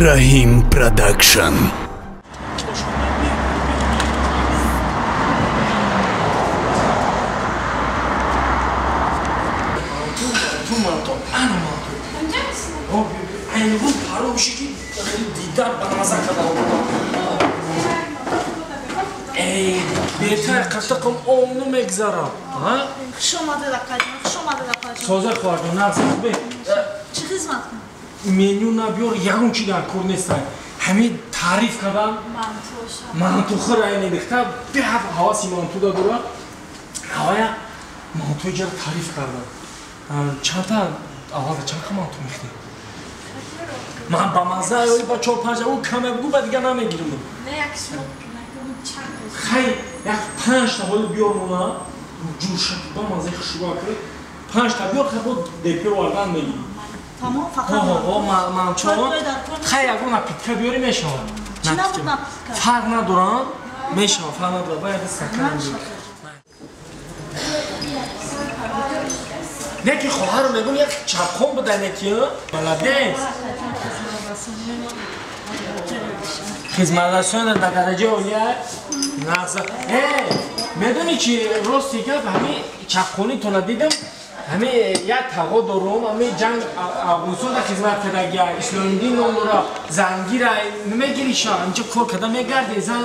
Rahim Production. بهتر قطعم اونو مگذارم ها شما دلقاجم سوزه خواردم نغزه خوبه چی خدمت کنم؟ منیو نبیار یگون چی در کور نیستن همین تعریف کردم مانتو خرای نمیخته به حواسی مانتو دادورا هوایا مانتو جر تعریف کردم چند تا آواز چند تا مانتو میخته من با مزه اوی با چور پنج او کمه بگو با دیگه نمیگیرم نه یکیش خیلی یک 5 تا حال بیار مونا جور شد با مزه خشوبا کرد 5 تا بیار خیلی بود دیپی رو آردن میگیری تمام فقط من چون خیلی اگه نپیتکه بیاری میشه چی نبود نپیتکه؟ فرق ندارم میشه فرق ندارم باید سکن بگیر نه که خواهر رو میگون یک چپخون بدن یکی بلده خدمترسان در درجه اولیه نقصه میدونی چی راستی که همین چپخونی تو ندیدم همین یک تقا دارم همین جنگ افغانستان در خدمت کردگی اسلام دین نمورا زنگی را نمیگیری شا اینجا کار کده میگرده زن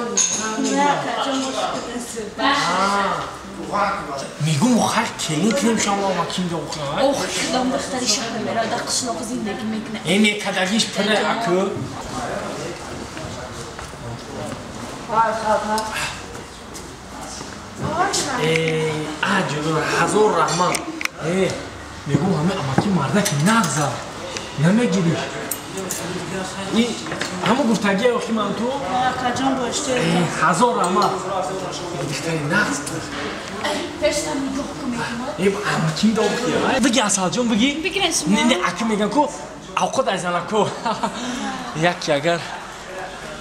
میگم مخیر کلین کنیم شما مکیم دا بخواه اوه خیلام دختری شهر میره در قشلاق زندگی میکنه این کدگیش پره اکو جلو هزار رحمت میگم همه اماکی مرده که نغزه نمیگیری این همه گفتگی اخی من تو کجان باشته هزار رحمت بیشتری نغز پرستم نگاه کنم اماکی دا بخیه بگی اصال جان بگی بگیرن شما نه اکی میگن که اوقات از زنکو یکی اگر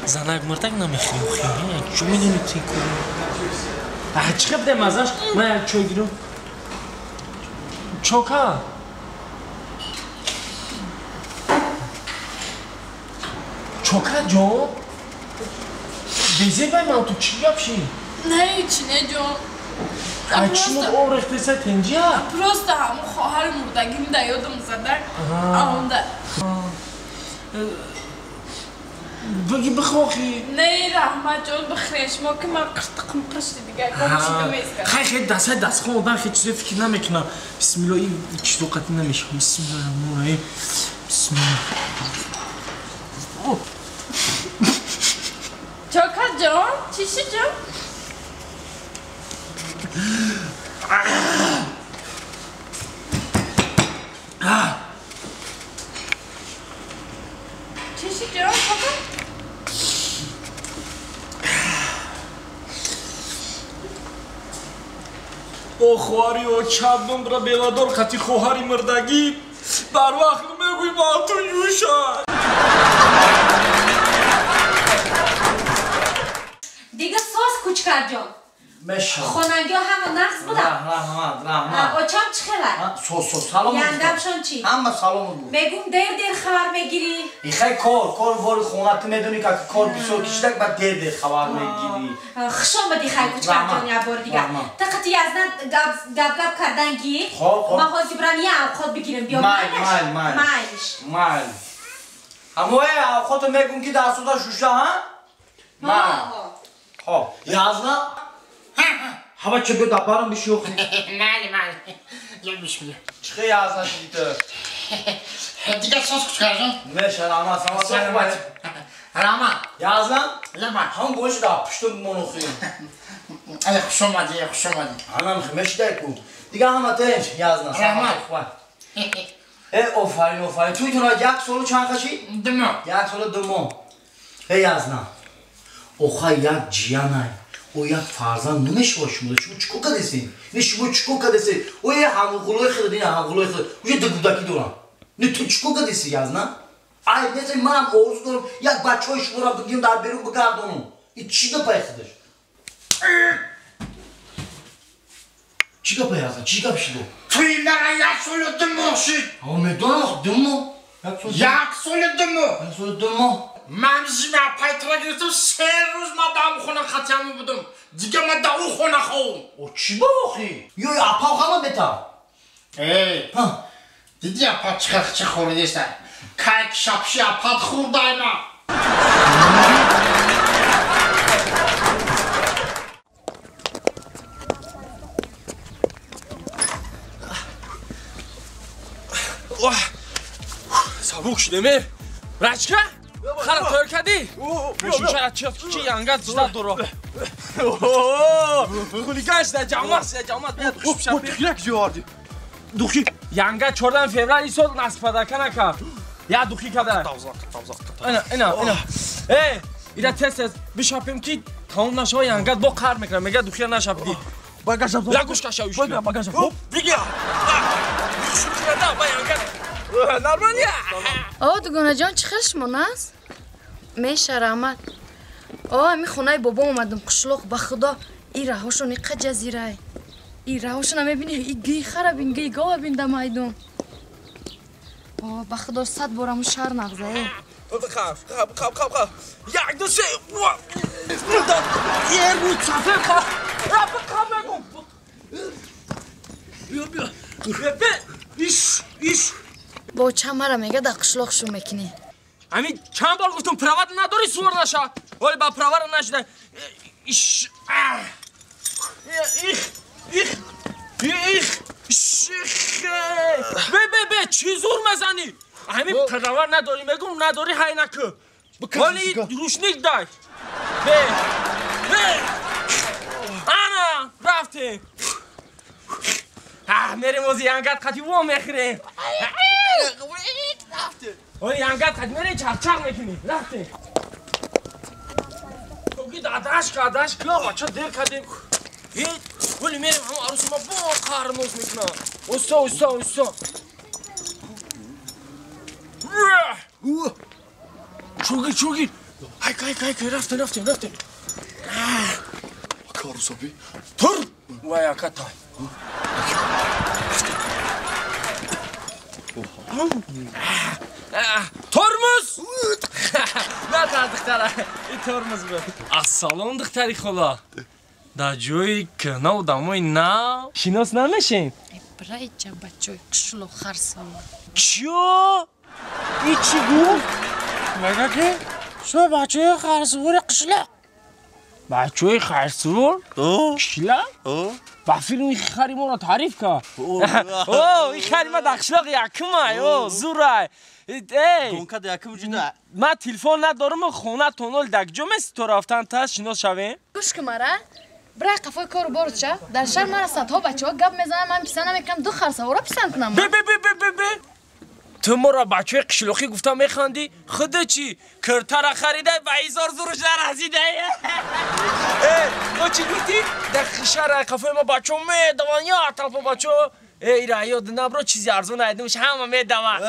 زنک مردک نمیخریم خیلی چون میدونی تی کنیم چقدر بده مزاش من چوی گیرم چوکا چوکا جان بیزه بای من تو چی یابشی؟ نه هیچی نه جان چی مود او رخته سه تنجی ها؟ پروسته همون خواهر مردگیم در یادم زده آمونده بگی بخواهی نه رحمت جان بخریش ما که من قرطقم قشت دیگه کامشیده میزگرم خیلی دست خون آدم خیلی چیزی فکر نمیکنم بسم الله این چیز دوقتی نمیشه بسم الله الرحمن الرحیم بسم الله چوکت جان چیشی جان چیشی جان چوکت او خواهری او چندم را بیلادار خطی خواهری مردگی بر وقت نمیگوی با تو یوشا دیگه ساز کوچکر جان مشا خوننگی ها همه نقص بودن رحمت او چم چه خبر؟ سلام یندمشون چی؟ همه سلام بود بگم دیر خبر میگیری؟ این خیلی کار باری خونت میدونی که کار بسیار کشیده بعد دیر خبر میگیری خشم بدی خیلی کوچکر جان یه بار دیگه تقیطی از نه گب کردنگی ما خوزی برم یه اوقات بگیرم بیا مایل همه اوقات میگم که در صدا شوشه ها؟ خب یازنا هوا چه بود دپارم بشوخی مالی یادش میاد چه یازنا شدیده دیگه ساز کوچکر جان میشه راما سلام خوبت راما یازنا لما هم گوش دا پشتم منوخی خوش اومدی هم خمیش دایکو دیگه همه تنج یازنا سلام خوبت آفرین توی تو را یک سالو چند خشی؟ دمو یک سالو دمو یازنا اوخا یک جیانای او یک فرزند نمیشه شما شما چیکو کردیسی؟ نه شما چیکو کردیسی؟ او یه همغلوی خیلی دیگه همغلوی خیلی او یه دگودکی دارم نه تو چیکو کردیسی یازنا؟ ای مثل منم آرزو دارم یک بچه‌های شما را بگیرم در بیرون بگردونم این چی ده پای خودش؟ چی گپ یازنا؟ چی گپ شده؟ توی مرا یک سالو دمو شد میدونم دمو یک سال دوم. سال دوم. من زیما پایترا گرفتم 3 روز ما با اون خونه خطیامو بودم. دیگه من دا اون خونه خوام. او چی با آخی؟ یو اپا خواهم بتا. ای دیدی اپا چه خوردیسته؟ کایک شپشی اپا خورده اینا. سابوک شدمه رچکه خراب تایر کردی میشون شرط چیاد که ینگت جدا دورا خولیگش در جامعت بیاد خوب شد یک جواردی دوخی ینگت 14 فوریه ایسال نصف پدرکه نکرد یا دوخی کده اینا اینا تست بشاپیم که تمام نشه ینگت با کار میکنه میگه دوخی نشاپیدی لگوش کشاویش بگی دوگانه جان چی خشمون است؟ میشه رحمت امی خونه بابا اومدم قشلوق به خدا این رهاشون این قد جزیره این رهاشون میبینی این گی خراب این گی گاه بین دم ایدون به خدا 100 بارمو شهر نغزه خب یک دو سه یه رو چفه خب ایش با چمره میگه در قشلوق شو میکنی همین چند بار گفتم پرود نداری سور نشه ولی با پرود نشده ایش به چی زور مزنی همین پرود نداری میگم نداری های نکه ولی روشنیک دای به انا رفته میریم از ینگت خطی و میخریم ولی ینگت خطی میریم چرچق میکنی رفته توگی داداش که بچه دیر کردیم ولی میریم همه عروس ما با قرموز میکنم استا چوگی های رفته کاروسابی تر و یکتا ترمز نه دختره این ترمز بود السلام دختری خلا در جوی کنه و دمای نه شناس نمیشین برای چه بچه قشلوق خرسان چیو؟ ای چی گفت؟ مگه که شو بچه خرسور قشلوق بچه خرسور؟ قشلوق؟ با فیلم این خریمون رو تعریف که این خریمه در قشلوق یکمه زوره گونکه در یکم جده من تلفن ندارم خونه تونل دکجوم است تو رفتن تا شناس شویم گوش که مرا برای قفای کارو بارد شد در شهر مرا صدها بچه ها گپ میزنم من پیسنه میکنم 2 خرسواره پیسن کنم به تو مرا بچه قشلوقی گفتم میخواندی خود چی کرتر خریده و 1000 زورش در رزیده تو چی گفتی در شهر قفای ما بچه ها میدوان یا اطراف بچه ها ایره یاد نبرو چیزی ارزون ایدمش همه میدوان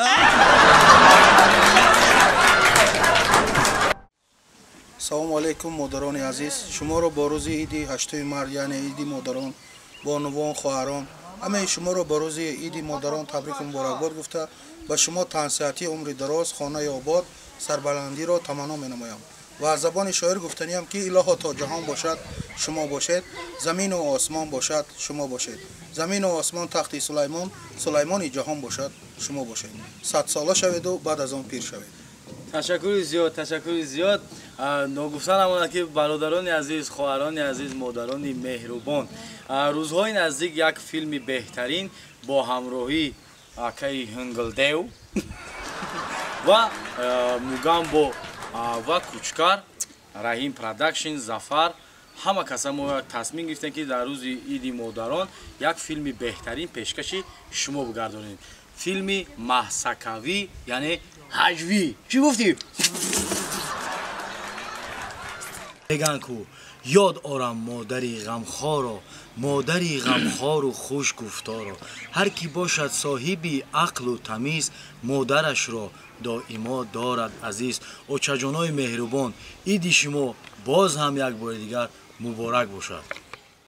سلام علیکم مادران عزیز شما را با روز عید 8 مارس یعنی عید مادران بانوان خواهران همه شما را با روز عید مادران تبریک مبارکباد گفته به شما تنصیحاتی عمر دراز خانه آباد سربلندی را تمنا می‌نمایم و از زبان شاعر گفتنیم که الها تا جهان باشد شما باشید زمین و آسمان باشد شما باشید زمین و آسمان تخت سلیمانی جهان باشد شما باشید 100 ساله شوید و بعد از آن پیر شوید تشکر زیاد نگفتن همونه که برادران عزیز خواهران عزیز مادران مهربان روزهای نزدیک یک فیلم بهترین با همراهی آقای هنگلدیو و موگامبو و کوچکار رحیم پروداکشن زفر همه کسا ما تصمیم گرفتن که در روز عید مادران یک فیلم بهترین پیشکشی شما بگردانید فیلم محسکوی یعنی حجوی چی گفتی؟ بگن کو یاد آرم مادری غمخوار و خوش گفتارا هر کی باشد صاحبی عقل و تمیز مادرش را دائما دارد عزیز اوچه جانای مهربان عید شما باز هم یک بار دیگر مبارک باشد